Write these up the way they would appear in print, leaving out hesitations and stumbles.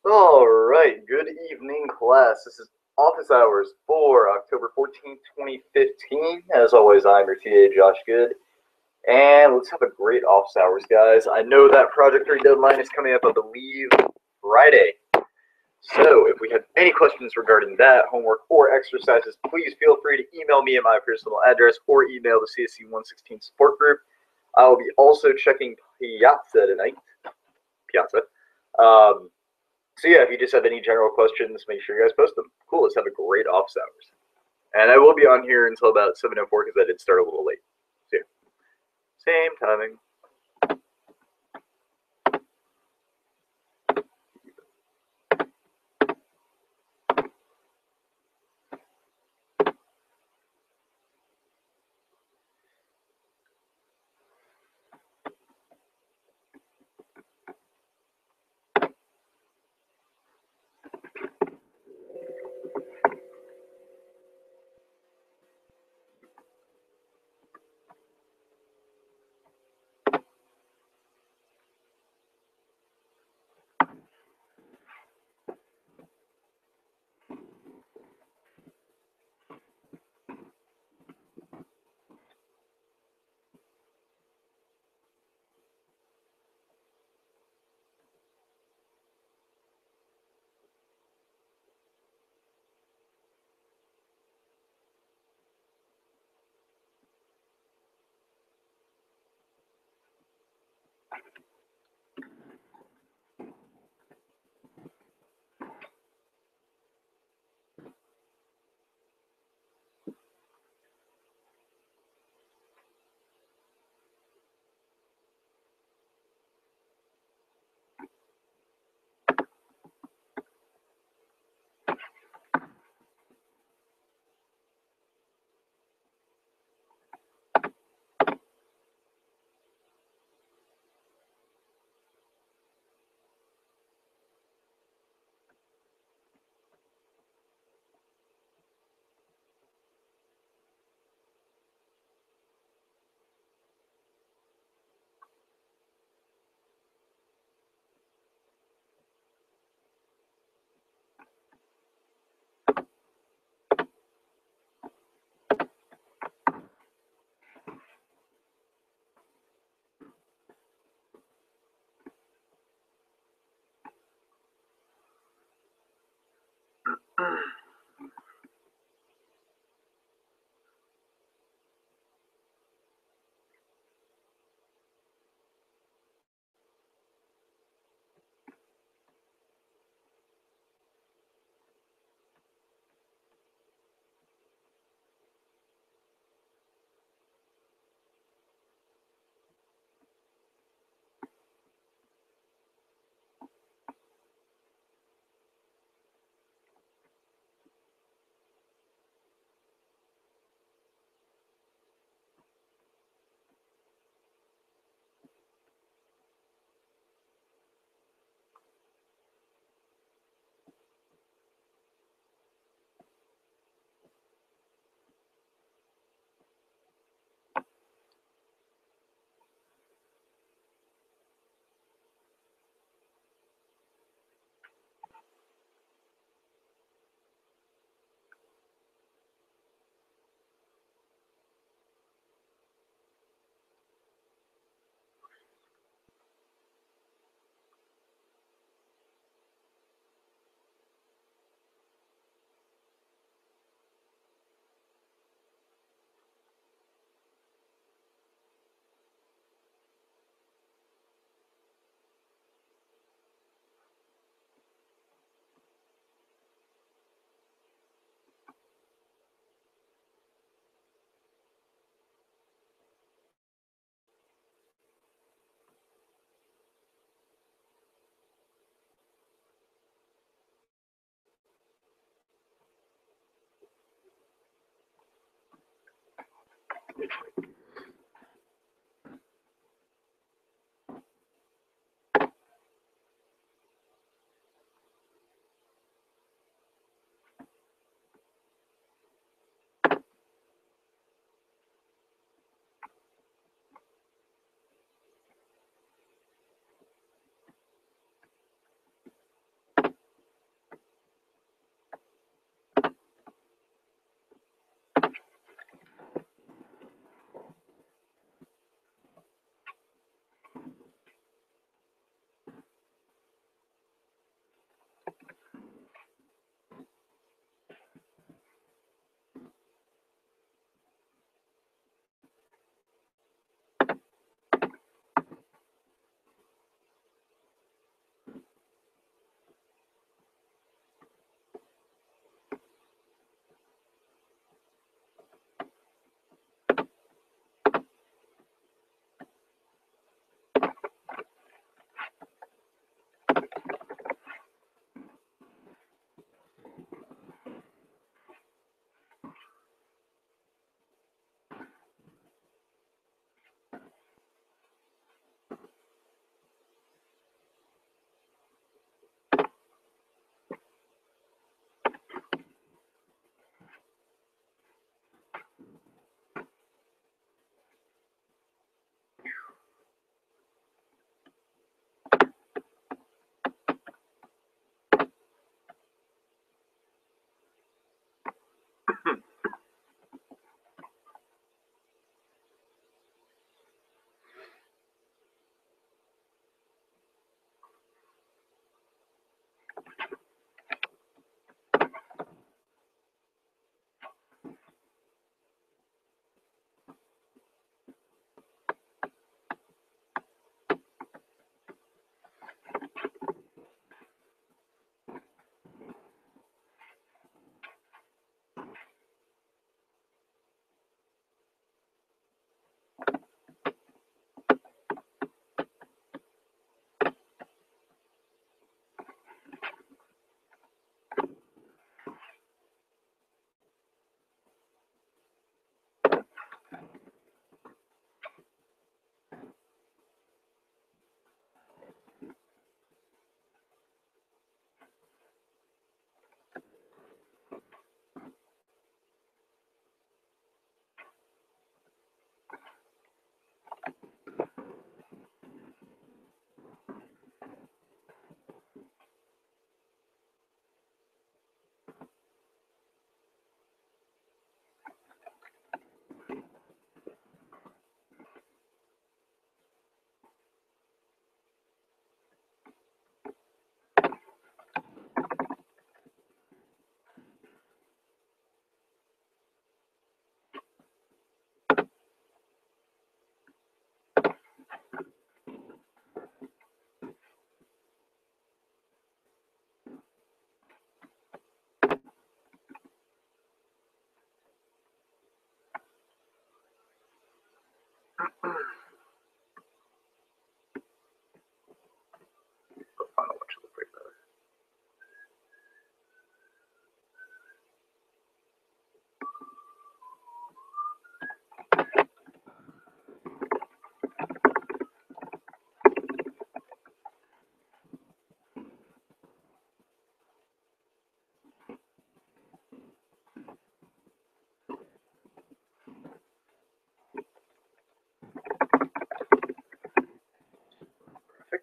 Alright, good evening, class. This is office hours for October 14th, 2015. As always, I'm your TA, Josh Good. And let's have a great office hours, guys. I know that project 3 deadline is coming up, I believe, Friday. So, if we have any questions regarding that, homework, or exercises, please feel free to email me at my personal address or email the CSC 116 support group. I will be also checking Piazza tonight. So yeah, if you just have any general questions, make sure you guys post them. Cool, let's have a great office hours. And I will be on here until about 7:04 because I did start a little late. So yeah, same timing.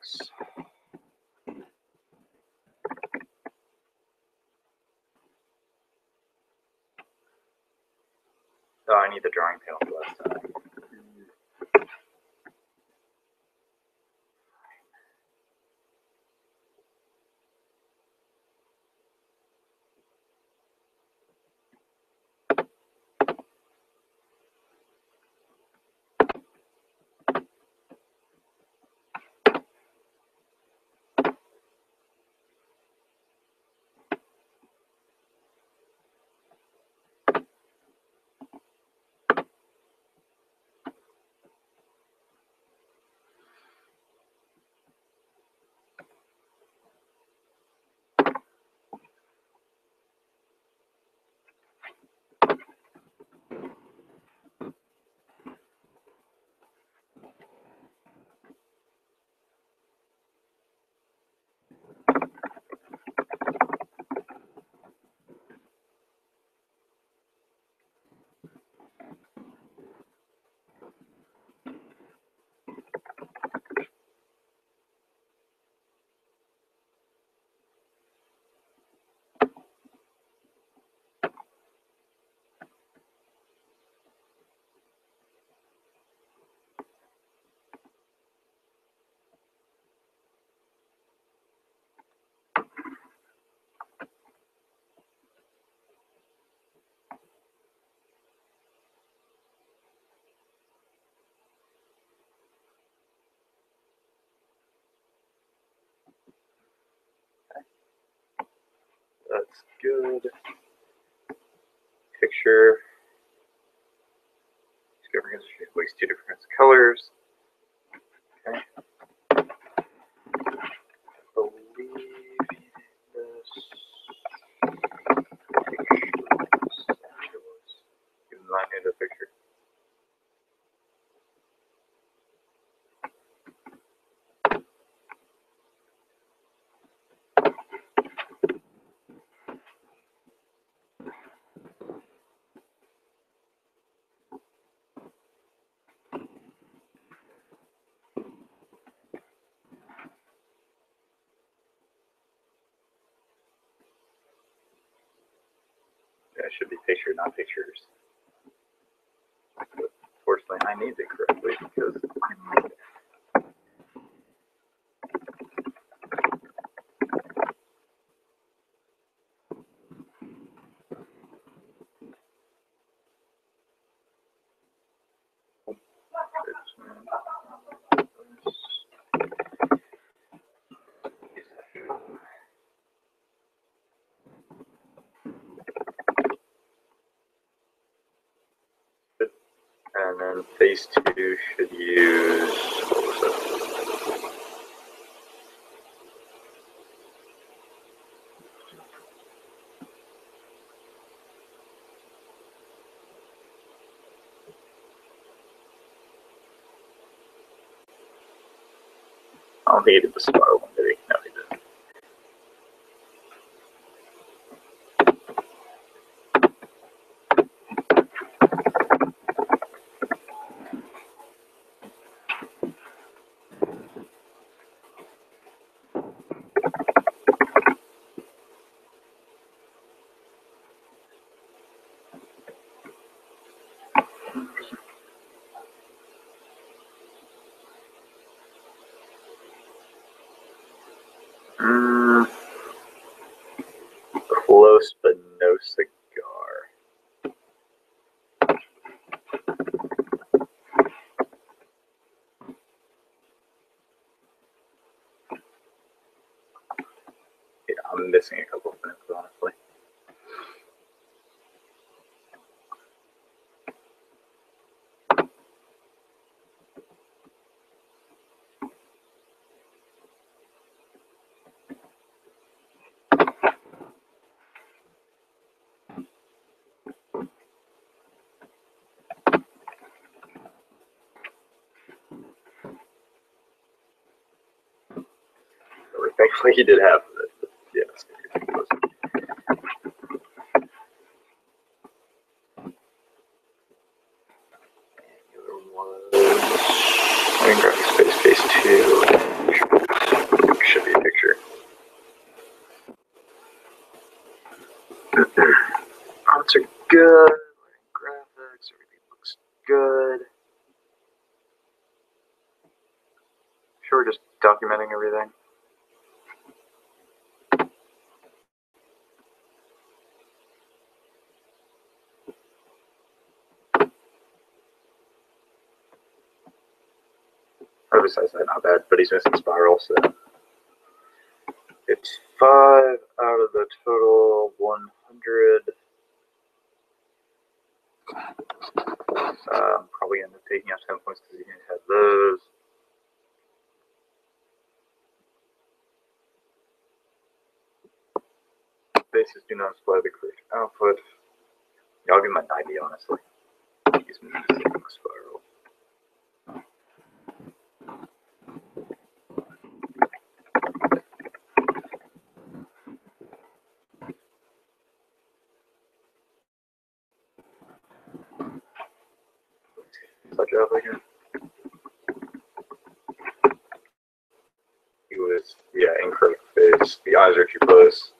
6. Oh, I need the drawing panel for last time. That's good. Picture. Discovering at least 2 different colors. Okay. I believe this. I need a picture. Yeah, it should be picture, not pictures. But fortunately, I named it correctly because I made it. And then phase 2 should use, what was it? Oh, he did the spiral one, did he? No, he didn't. Close, but no cigar. Yeah, I'm missing a couple of things, honestly. Thankfully, he did have it. But yeah, it's gonna be close. The other one was graphic space phase 2. Prompts are good. Graphics, everything looks good. Sure, just documenting everything. Or besides that, not bad, but he's missing spiral, so it's 5 out of the total 100. Probably end up taking out 10 points because he didn't have those. Bases do not supply the correct output. Yeah, I'll give him a 90, honestly. He's missing the spiral. Touch out again. He was, yeah, incorrect face. The eyes are too close.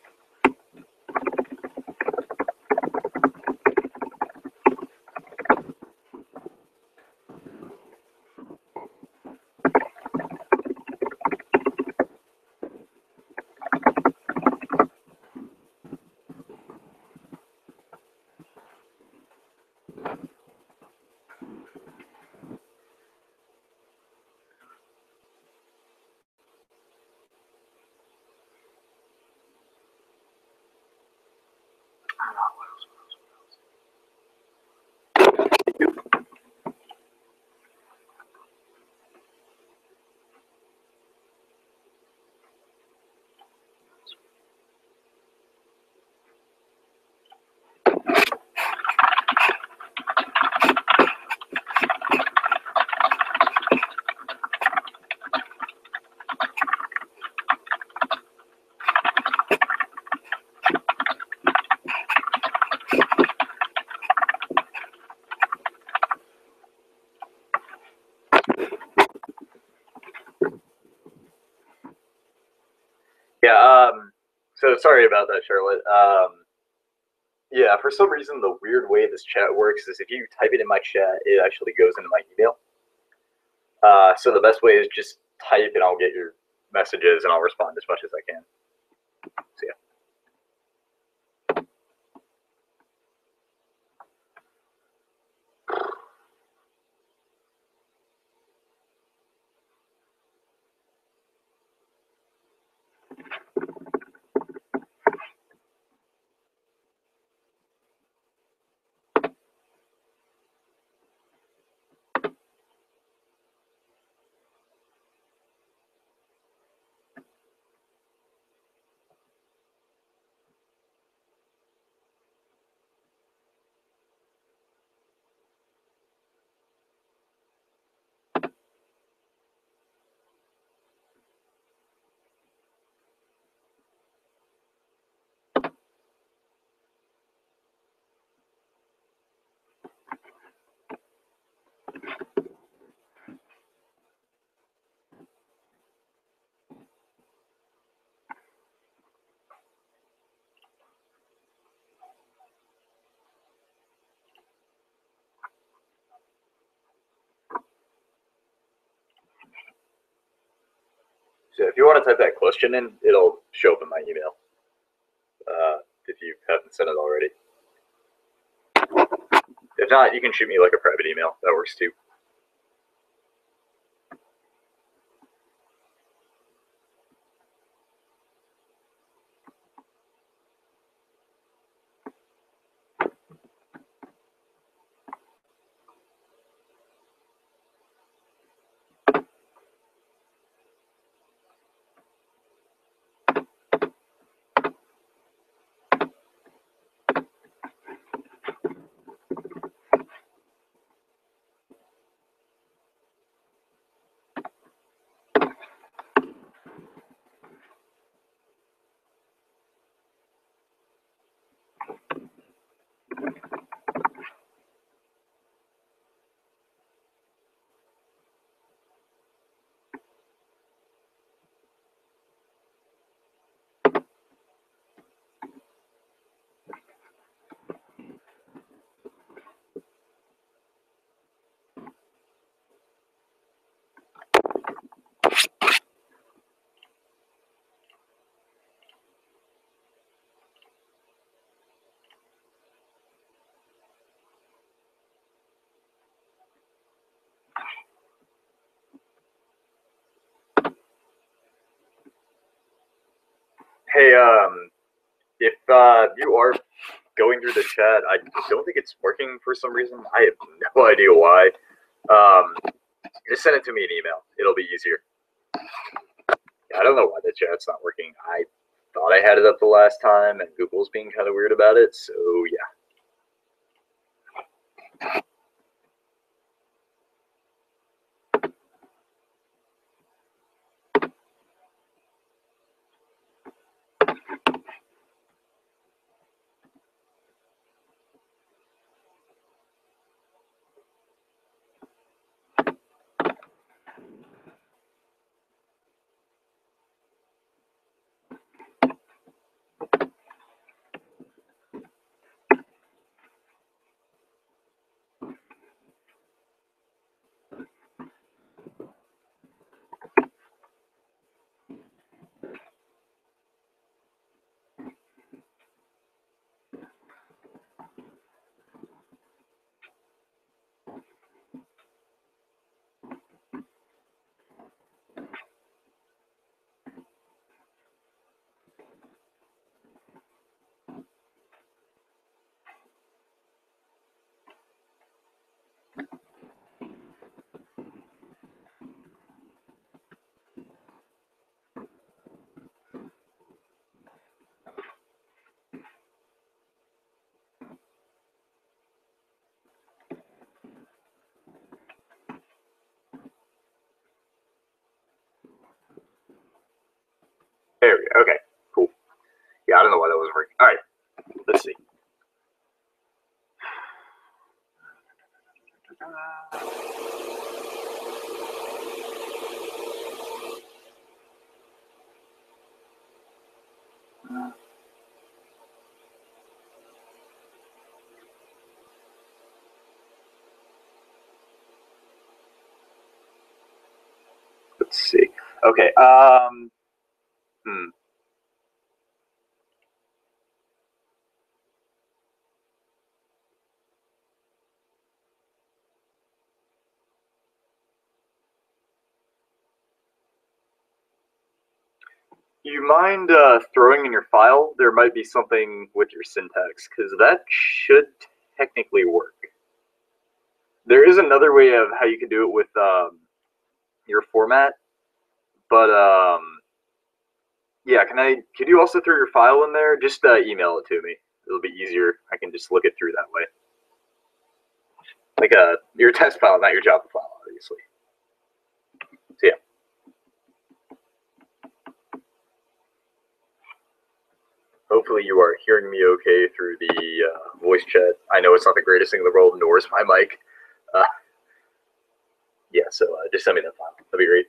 Yeah, so sorry about that, Charlotte. Yeah, for some reason, the weird way this chat works is if you type it in my chat, it actually goes into my email. So the best way is just type and I'll get your messages and I'll respond as much as I can. So yeah. So if you want to type that question in, it'll show up in my email. If you haven't sent it already. If not, you can shoot me like a private email. That works too. Hey, if you are going through the chat, I don't think it's working for some reason. I have no idea why. Just send it to me an email. It'll be easier. I don't know why the chat's not working. I thought I had it up the last time, and Google's being kind of weird about it, so yeah. There we go. Okay, cool. Yeah, I don't know why that wasn't working. All right, let's see. Let's see. Okay. You mind throwing in your file? There might be something with your syntax, because that should technically work. There is another way of how you can do it with your format, but yeah, could you also throw your file in there? Just email it to me. It'll be easier. I can just look it through that way. Like your test file, not your Java file, obviously. So yeah. Hopefully you are hearing me okay through the voice chat. I know it's not the greatest thing in the world, nor is my mic. Yeah, so just send me that file. That'd be great.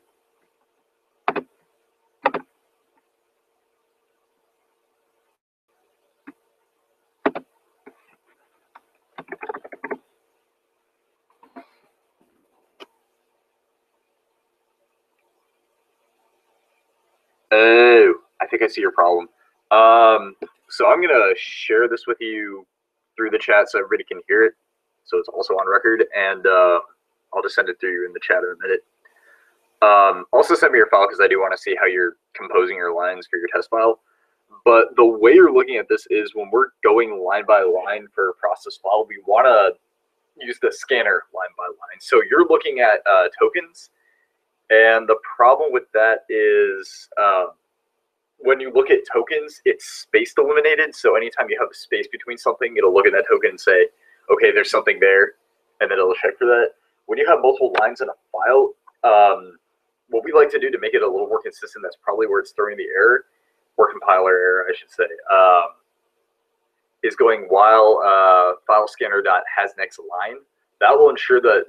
Oh, I think I see your problem. So I'm gonna share this with you through the chat so everybody can hear it, so it's also on record, and I'll just send it through you in the chat in a minute. Also send me your file because I do want to see how you're composing your lines for your test file. But the way you're looking at this is when we're going line by line for a process file, we want to use the scanner line by line. So you're looking at tokens, and the problem with that is when you look at tokens, it's space delimited. So anytime you have a space between something, it'll look at that token and say, okay, there's something there, and then it'll check for that. When you have multiple lines in a file, what we like to do to make it a little more consistent, that's probably where it's throwing the error, or compiler error, I should say, is going while file scanner dot has next line. That will ensure that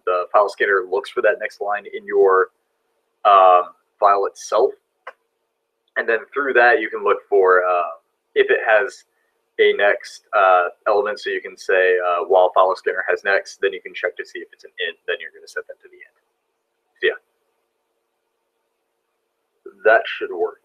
the file scanner looks for that next line in your file itself. And then through that, you can look for if it has a next element. So you can say while file scanner has next, then you can check to see if it's an int, then you're going to set that to the end. So yeah, that should work.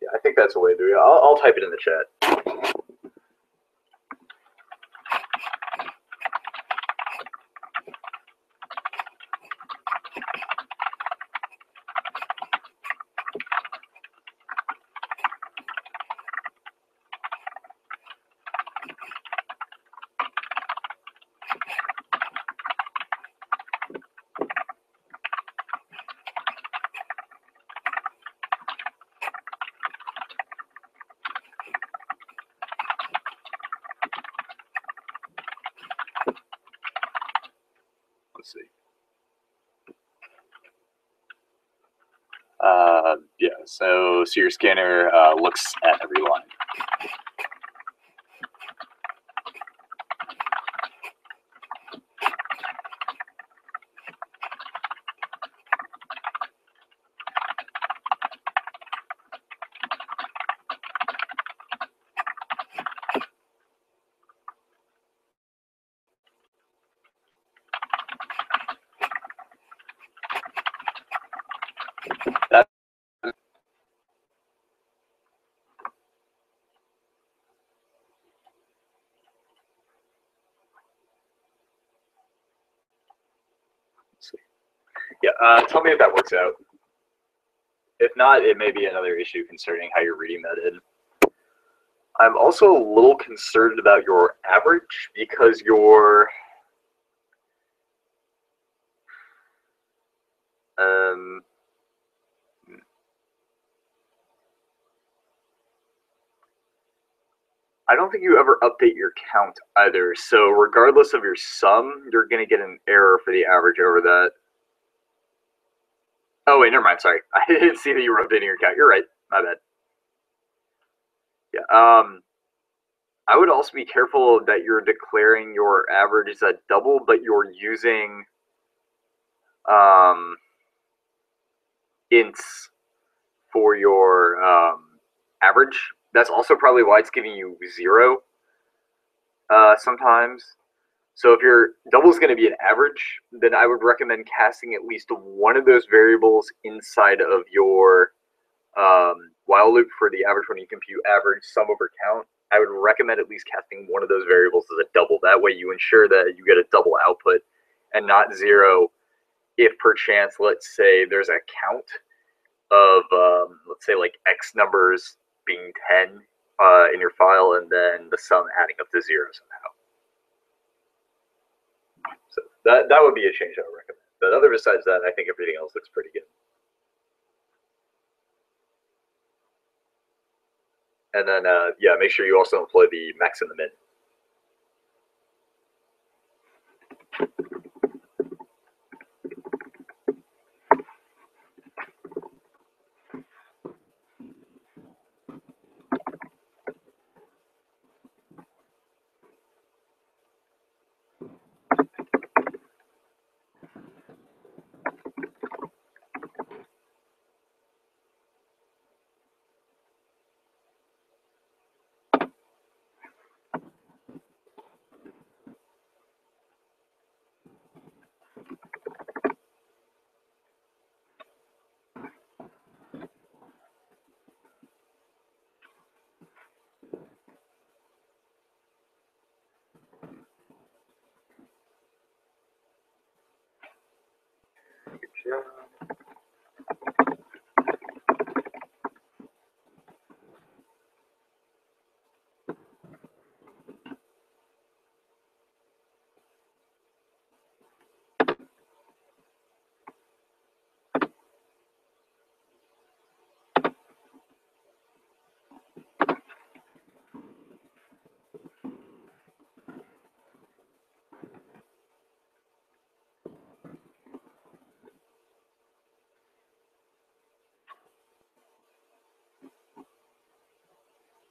Yeah, I think that's a way to do it. I'll type it in the chat. Let's see. Yeah, so your scanner looks at every line. That Yeah, tell me if that works out. If not, it may be another issue concerning how you're reading that in. I'm also a little concerned about your average because your I don't think you ever update your count either. So regardless of your sum, you're going to get an error for the average over that. Oh, wait, never mind. Sorry. I didn't see that you were updating your count. You're right. My bad. Yeah. I would also be careful that you're declaring your average as a double, but you're using ints for your average. That's also probably why it's giving you 0 sometimes. So if your double is going to be an average, then I would recommend casting at least one of those variables inside of your while loop for the average when you compute average sum over count. I would recommend at least casting one of those variables as a double. That way you ensure that you get a double output and not 0 if perchance, let's say, there's a count of, let's say, like X numbers being 10 in your file and then the sum adding up to 0 somehow. So that would be a change I would recommend. But other besides that, I think everything else looks pretty good. And then, yeah, make sure you also employ the max and the min. Yeah.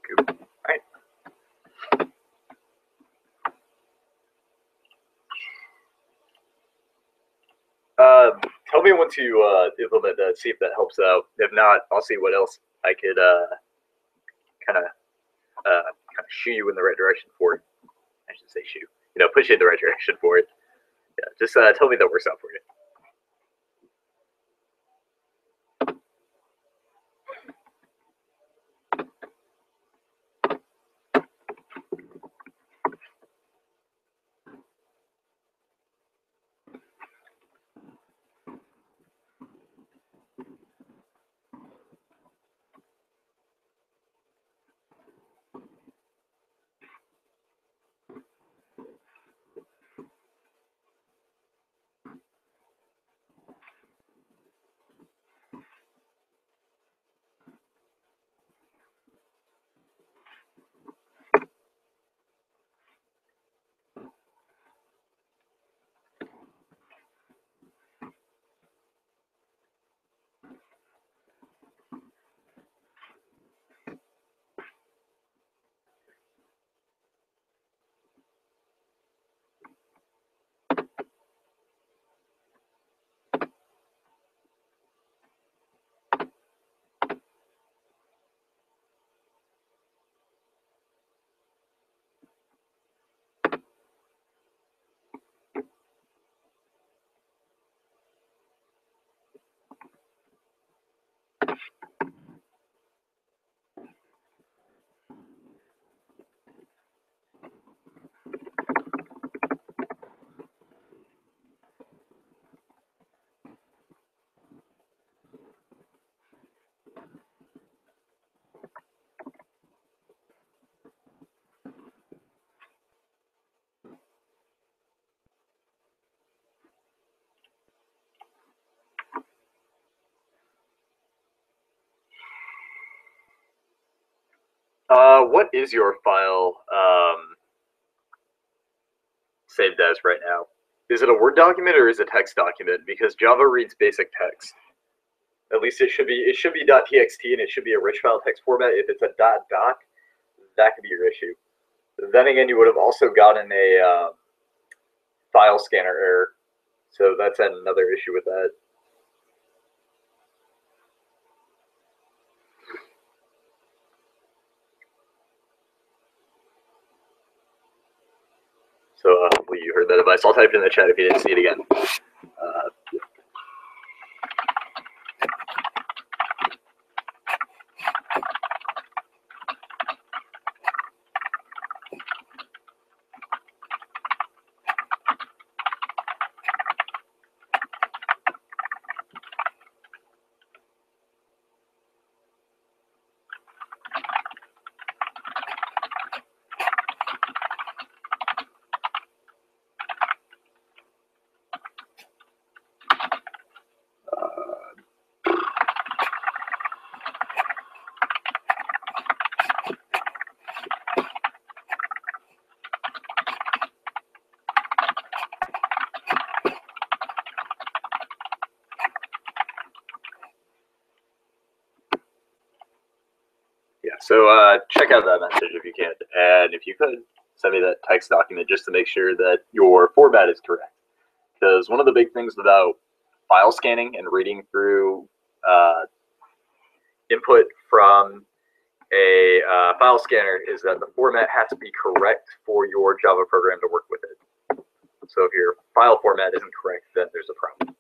Cool. All right. Tell me once you implement that, see if that helps out. If not, I'll see what else I could kind of shoot you in the right direction for it. I should say shoot. Push you in the right direction for it. Yeah, just tell me that works out for you. What is your file saved as right now? Is it a Word document or is it a text document? Because Java reads basic text. At least it should be. It should be .txt and it should be a rich file text format. If it's a .doc, that could be your issue. Then again, you would have also gotten a file scanner error, so that's another issue with that. So hopefully you heard that advice. I'll type it in the chat if you didn't see it again. So check out that message if you can, and if you could, send me that text document just to make sure that your format is correct. Because one of the big things about file scanning and reading through input from a file scanner is that the format has to be correct for your Java program to work with it. So if your file format isn't correct, then there's a problem.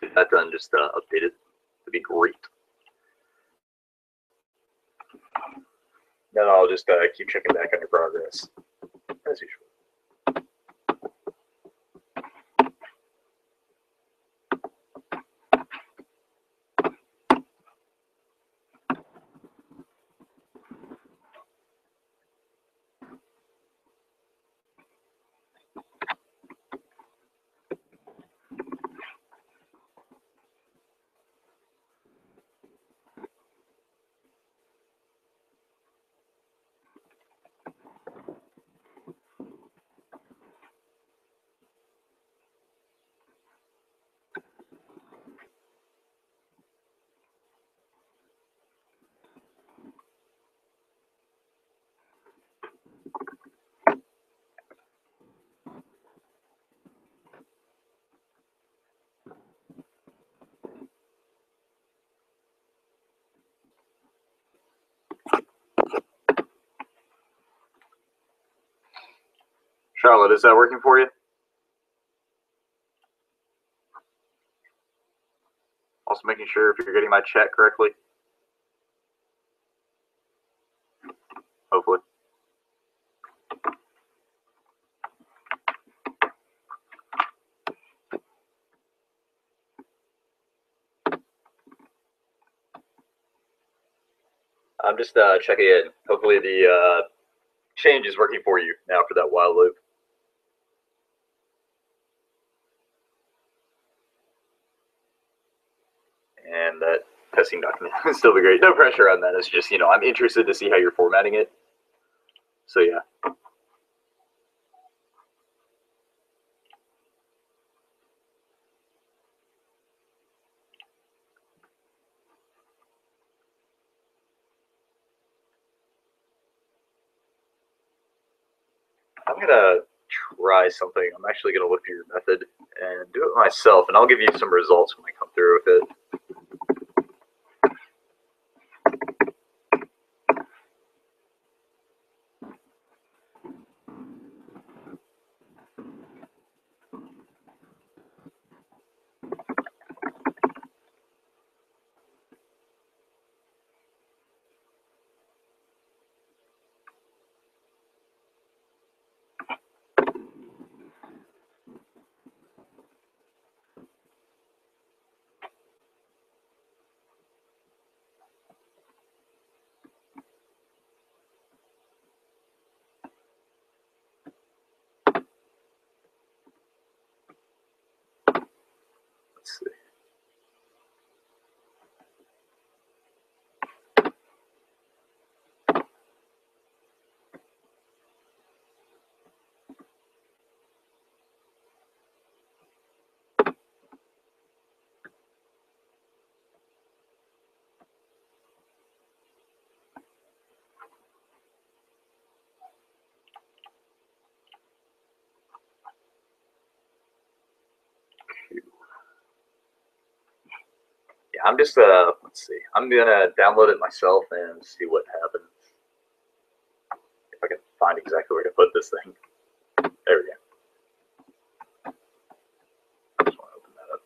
Get that done, just update it. That'd be great. Then I'll just keep checking back on your progress, as usual. Charlotte, is that working for you? Also making sure if you're getting my chat correctly. Hopefully. I'm just checking in. Hopefully the change is working for you now for that while loop. And that testing document will still be great. No pressure on that. It's just, you know, I'm interested to see how you're formatting it. So yeah. I'm going to try something. I'm actually going to look at your method and do it myself, and I'll give you some results when I come through with it. Let's see. Yeah, I'm just, let's see. I'm going to download it myself and see what happens. If I can find exactly where to put this thing. There we go. I just want to open that up.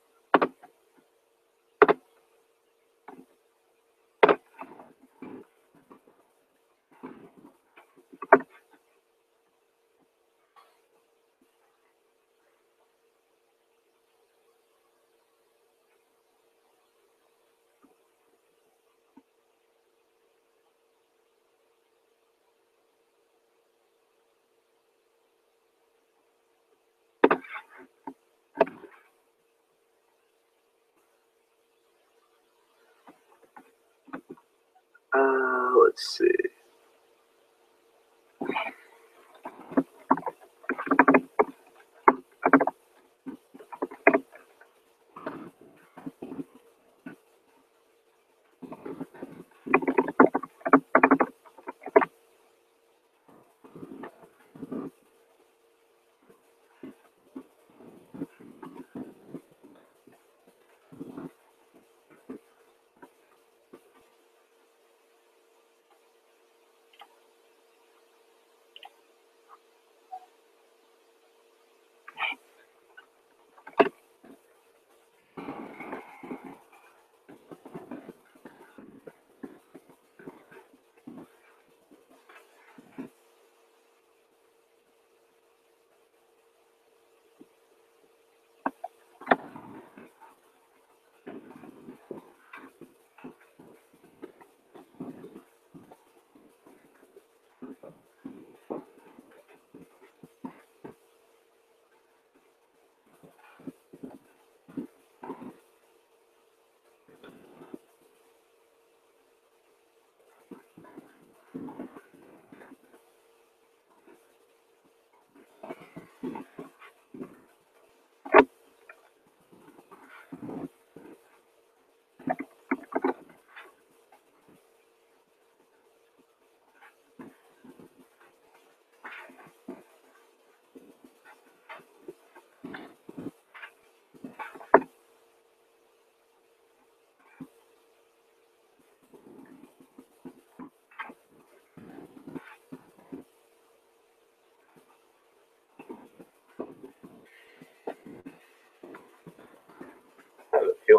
Let's see.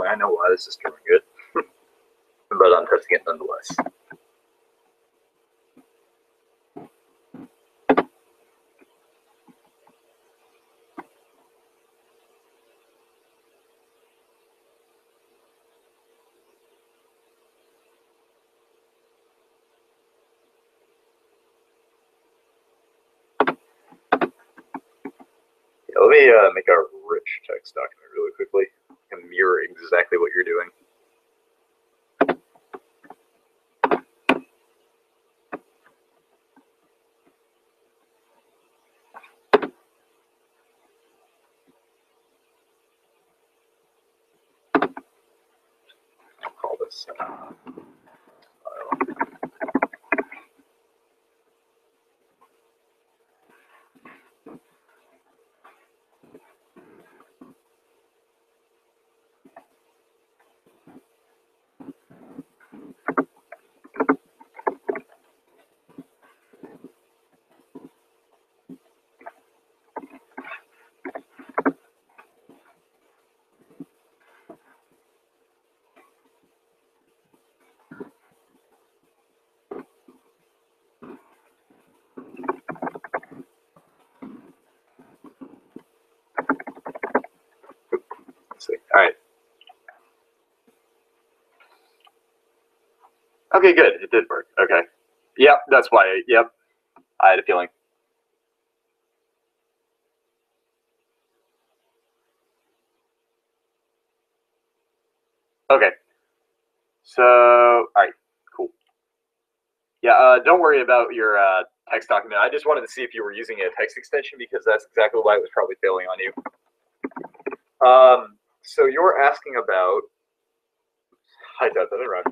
feeling I know why this is doing good, but I'm testing it nonetheless. Let me make a rich text document really quickly and mirror exactly what you're doing. I'll call this file. Let's see. All right. Okay, good. It did work. Okay. Yep, that's why. Yep. I had a feeling. Okay. So, all right, cool. Yeah, don't worry about your text document. I just wanted to see if you were using a text extension because that's exactly why it was probably failing on you. So you're asking about. I got that wrong.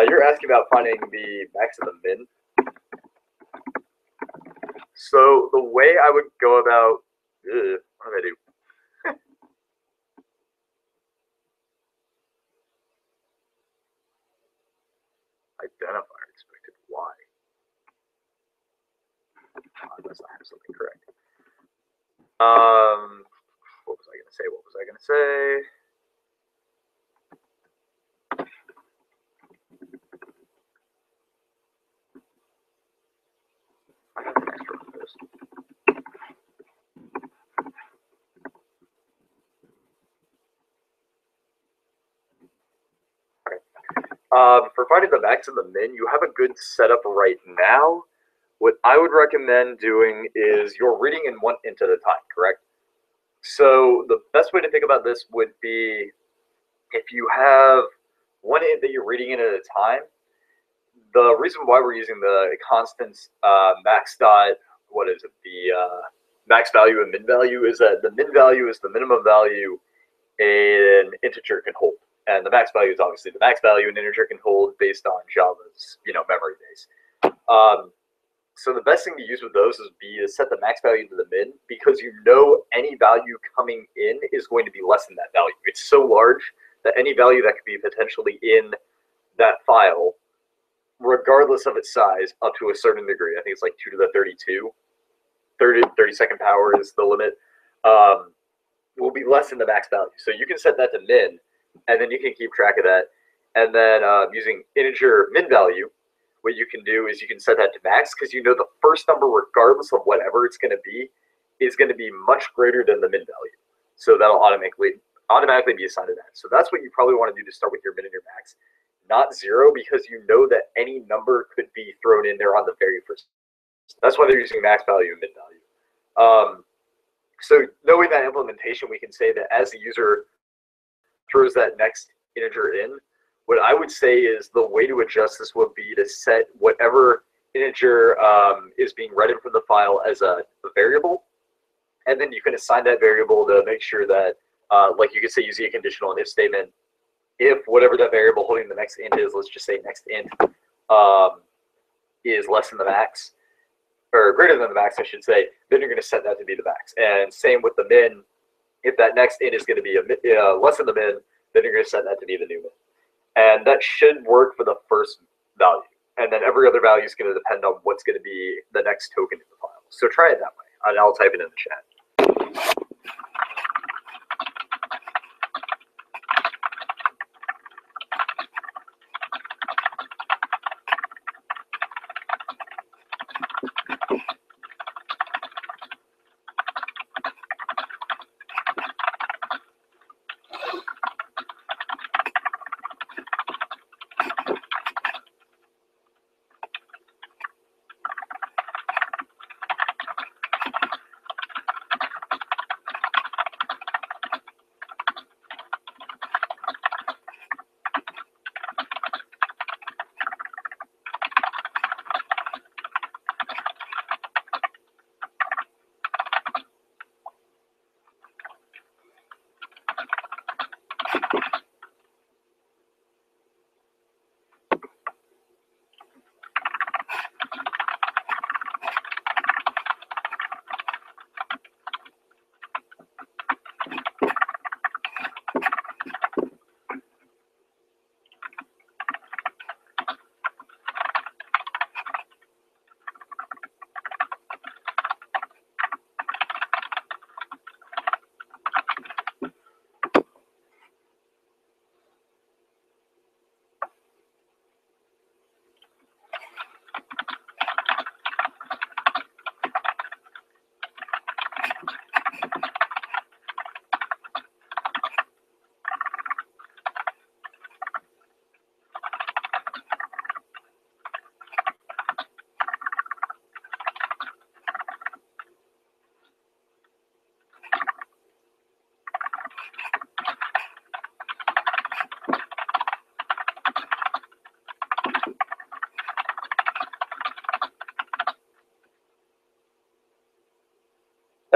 You're asking about finding the max and the min. So the way I would go about, what did I do? Identifier expected. Why? Unless I have something correct. What was I gonna say? What was I gonna say? I have an extra for this. For finding the max and the min, you have a good setup right now. What I would recommend doing is you're reading in one int at a time, correct? So the best way to think about this would be if you have one int that you're reading in at a time. The reason why we're using the constants max dot, what is it, the max value and min value is that the min value is the minimum value an integer can hold. And the max value is obviously the max value an integer can hold based on Java's memory base. So the best thing to use with those is to set the max value to the min because any value coming in is going to be less than that value. It's so large that any value that could be potentially in that file, regardless of its size, up to a certain degree, I think it's like 2 to the 32, 32nd power is the limit, will be less than the max value. So you can set that to min, and then you can keep track of that. And then using integer min value, what you can do is you can set that to max because the first number, regardless of whatever it's going to be, is going to be much greater than the min value. So that'll automatically be assigned to that. So that's what you probably want to do to start with your min and your max. Not 0, because you know that any number could be thrown in there on the very first. That's why they're using max value and min value. So knowing that implementation, we can say that as the user throws that next integer in, what I would say is the way to adjust this would be to set whatever integer is being read in from the file as a variable, and then you can assign that variable to make sure that, like you could say using a conditional and if statement, if whatever that variable holding the next int is, let's just say next int is less than the max, or greater than the max, I should say, then you're going to set that to be the max. And same with the min. If that next int is going to be less than the min, then you're going to set that to be the new min. And that should work for the first value. And then every other value is going to depend on what's going to be the next token in the file. So try it that way, and I'll type it in the chat.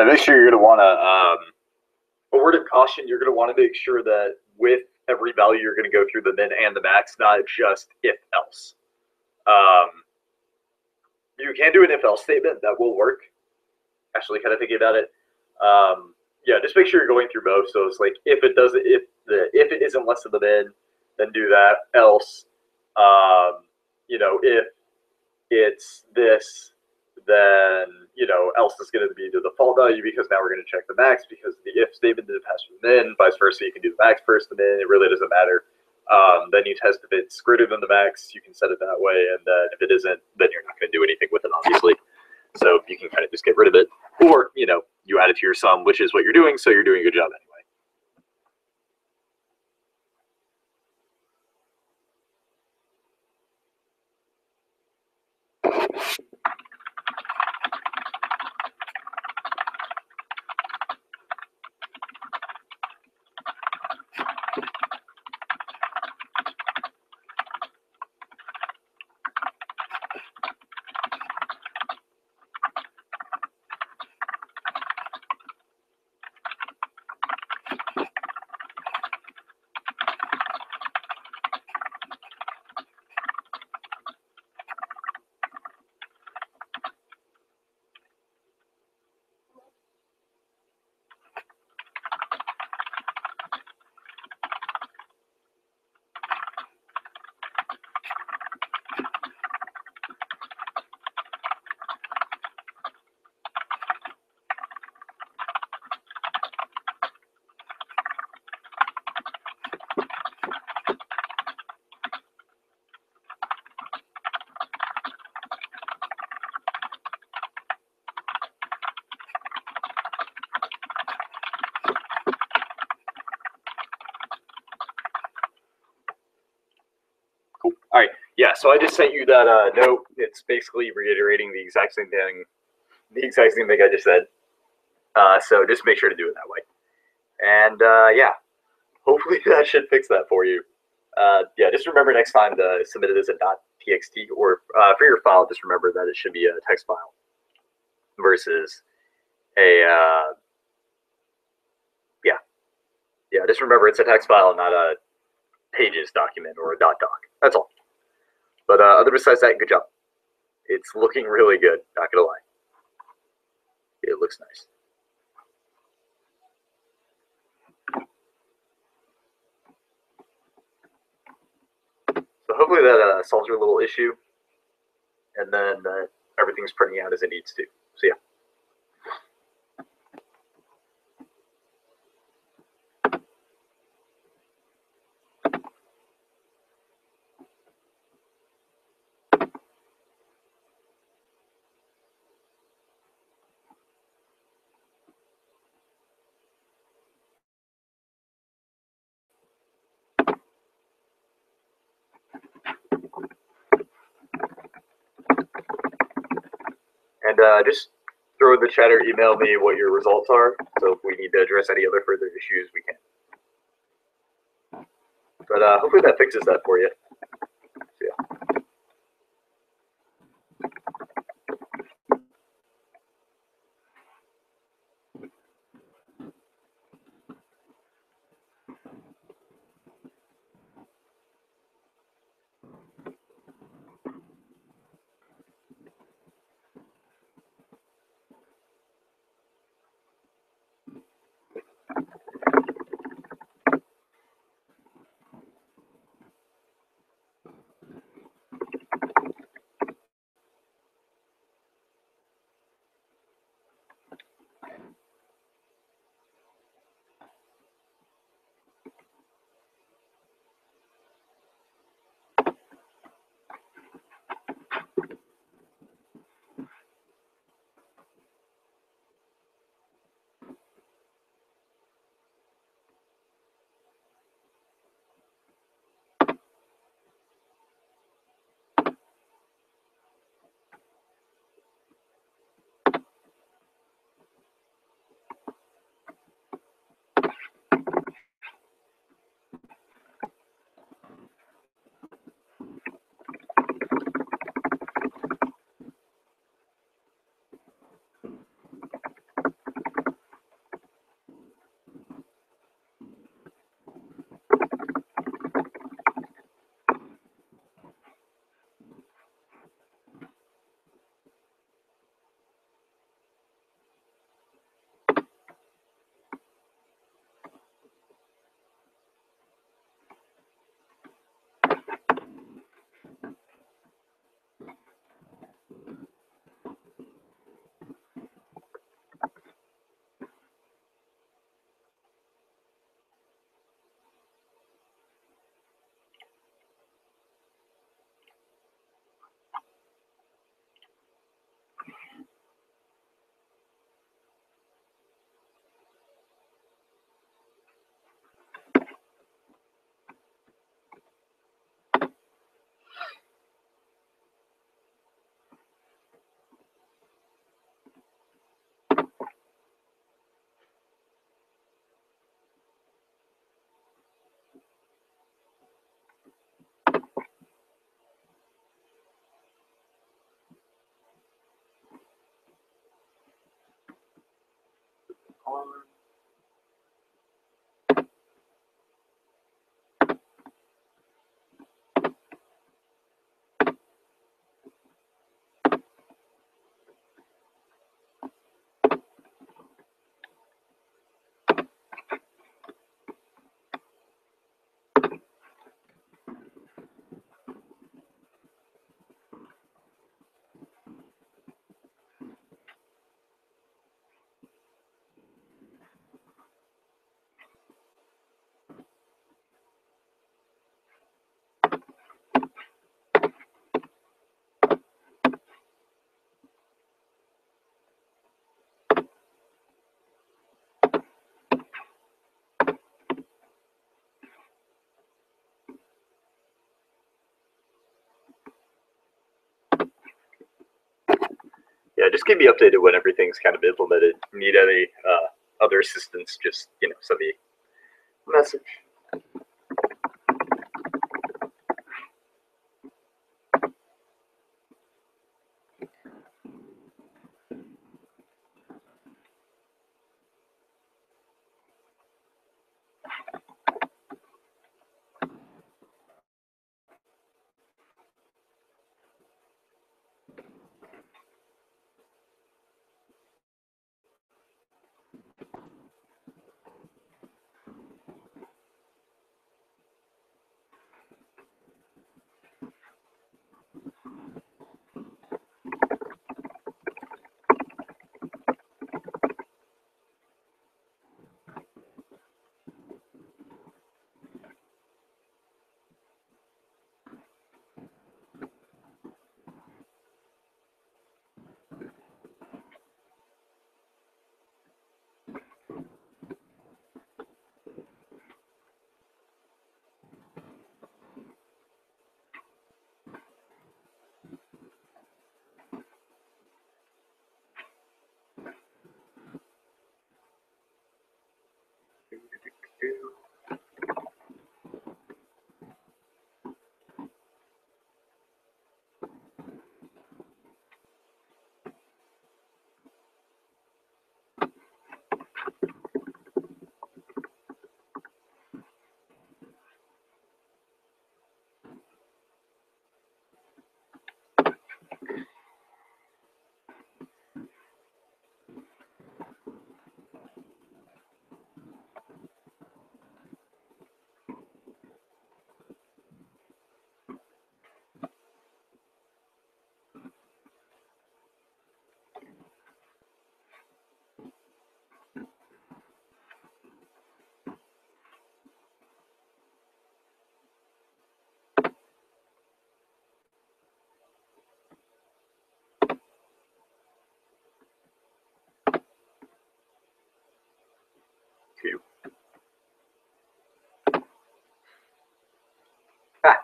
And make sure you're going to want to, a word of caution, you're going to want to make sure that with every value you're going to go through the min and the max, not just if else. You can do an if else statement, that will work. Actually, kind of thinking about it. Yeah, just make sure you're going through both. So it's like if it isn't less than the min, then do that. Else, if it's this, then else is going to be the default value because now we're going to check the max because the if statement didn't pass through the min. Vice versa, you can do the max first, the min. It really doesn't matter. Then you test if it's greater than the max. You can set it that way, and then if it isn't, then you're not going to do anything with it, obviously. So you can kind of just get rid of it, or you add it to your sum, which is what you're doing. So you're doing a good job anyway. Cool. All right. Yeah. So I just sent you that note. It's basically reiterating the exact same thing I just said. So just make sure to do it that way. And yeah, hopefully that should fix that for you. Yeah, just remember next time to submit it as a .txt, or for your file, just remember that it should be a text file versus a yeah. Just remember it's a text file, not a pages document or a .doc. That's all. But other besides that, good job. It's looking really good. Not gonna lie, it looks nice. So hopefully that solves your little issue, and then everything's printing out as it needs to. So yeah. And just throw in the chat or email me what your results are. So if we need to address any other further issues, we can. But hopefully that fixes that for you. So, yeah. Yeah, just keep me updated when everything's kind of implemented. Need any other assistance, just, send me a message.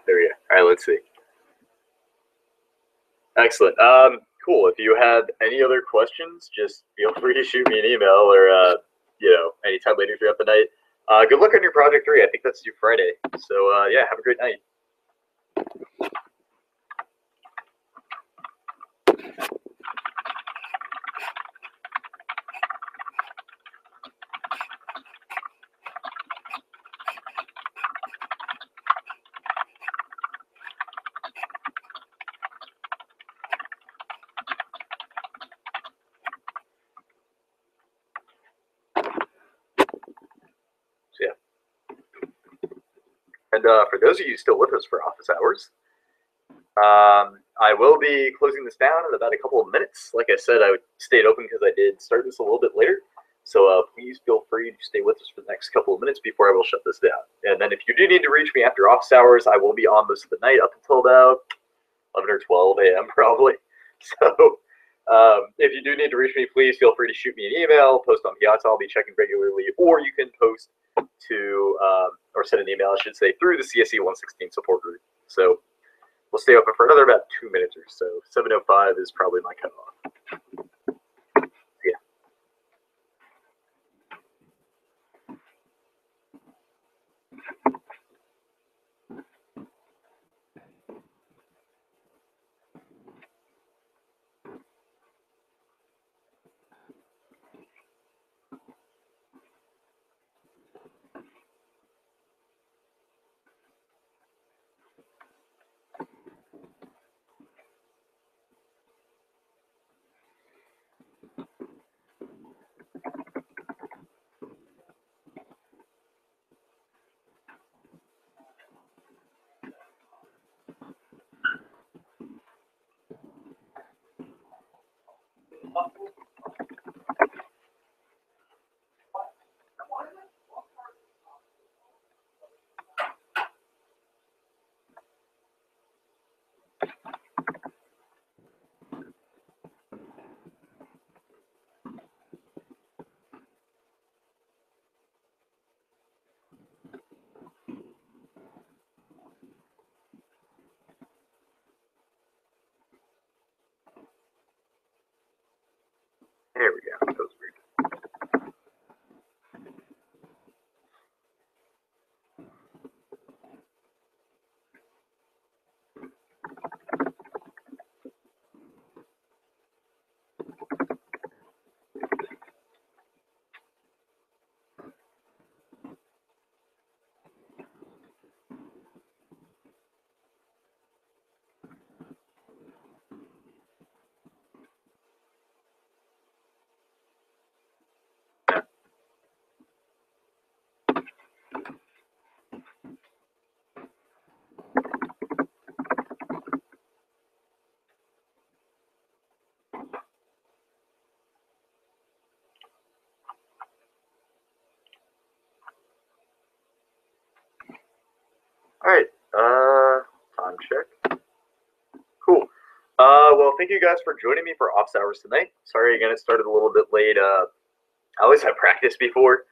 There we go. All right, let's see. Excellent. Cool. If you have any other questions, just feel free to shoot me an email or, anytime later throughout the night. Good luck on your project 3. I think that's due Friday. So, yeah, have a great night. And for those of you still with us for office hours, I will be closing this down in about a couple of minutes. Like I said, I stayed open because I did start this a little bit later. So please feel free to stay with us for the next couple of minutes before I will shut this down. And then if you do need to reach me after office hours, I will be on most of the night up until about 11 or 12 a.m. probably. So if you do need to reach me, please feel free to shoot me an email, post on Piazza. I'll be checking regularly, or you can post to, or send an email, I should say, through the CSE 116 support group. So we'll stay open for another about 2 minutes or so. 7:05 is probably my cutoff. Yeah. There we go. That was weird. Alright, time check. Cool. Well, thank you guys for joining me for office hours tonight. Sorry again, it started a little bit late. I always had practice before.